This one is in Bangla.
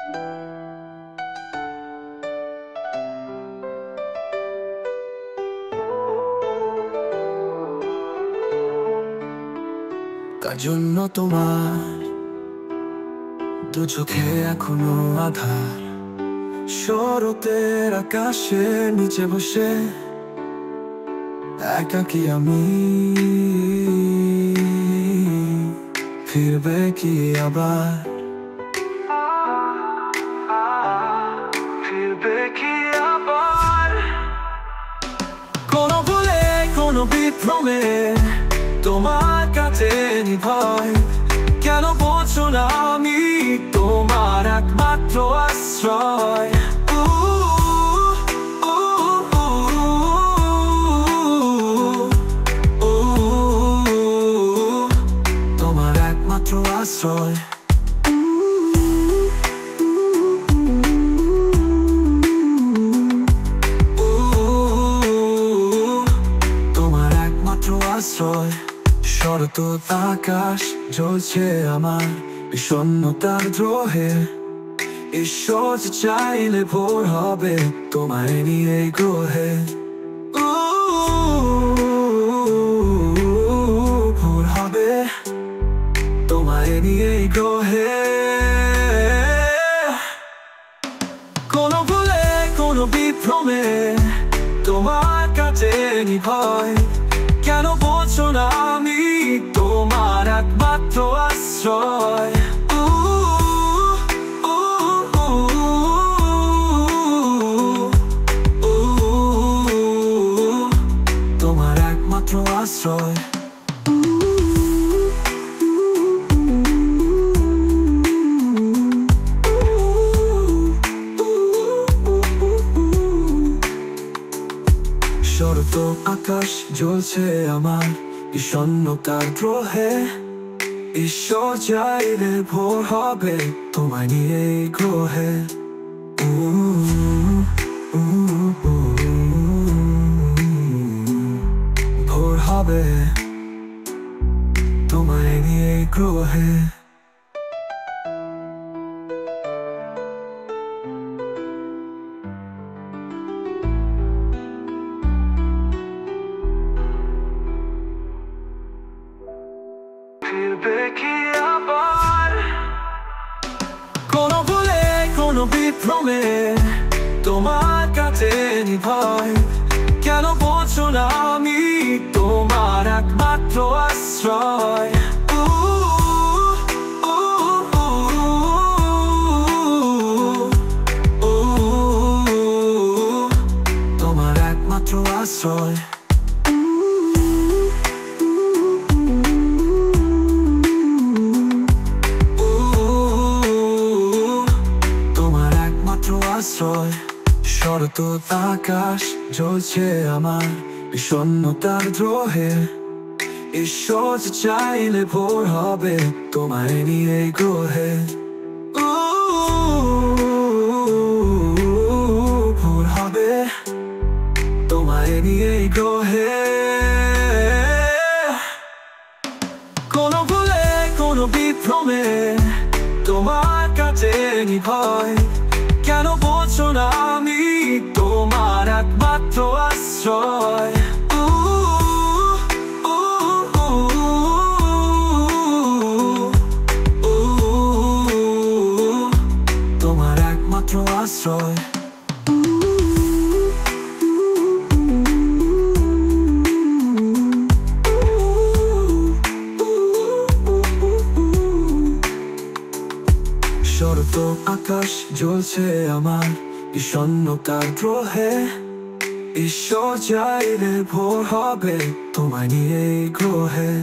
কার জন্য তোমার দু চোখে এখনো আধার, শরতের আকাশের নিচে বসে একাকী আমি। ফিরবে কি আবার, ফিরবে কি আবার? কোনো ভুলে কোনো বিভ্রমে তোমার কাছে ভয়, কেন বোঝো না আমি তোমার একমাত্র আশ্রয়। তোমার একমাত্র আশ্রয়। তোমার একমাত্র আশ্রয়। শরৎ আকাশ জ্বলছে আমার বিষণ্ণতার দ্রোহে, ঈশ্বর চাইলে ভোর হবে তোমায় নিয়ে গ্রহে। ভোর হবে তোমায় নিয়ে গ্রহে। কোনো ভুলে কোনো বিভ্রমে তোমার কাছে ভয়, কেন বোঝো না আমি তোমার একমাত্র আশ্রয়। তোমার একমাত্র আশ্রয়। শরৎ আকাশ জ্বলছে আমার বিষণ্ণতার দ্রোহে, ঈশ্বর চাইলে ভোর হবে তোমায় নিয়ে গ্রহে। ভোর হবে তোমায় নিয়ে গ্রহে। ফিরবে কি আবার? কোনো ভুলে কোনো বিভ্রমে তোমার কাছে ভয়, কেন বোঝো না আমি তোমার একমাত্র আশ্রয়। তোমার একমাত্র আশ্রয়। শরৎ আকাশ জ্বলছে আমার বিষণ্ণতার দ্রোহে, ঈশ্বর চাইলে ভোর হবে তোমায় নিয়ে গ্রহে। ভোর হবে তোমায় নিয়ে গ্রহে। কোনো ভুলে কোনো বিভ্রমে তোমার কাছে ভয়, কেন বোঝো না আমি তোমার একমাত্র আশ্রয়। তোমার একমাত্র আশ্রয়। শরৎ আকাশ জ্বলছে আমার বিষণ্ণতার দ্রোহে, ঈশ্বর চাইলে ভোর হবে তোমায় নিয়ে গ্রহে।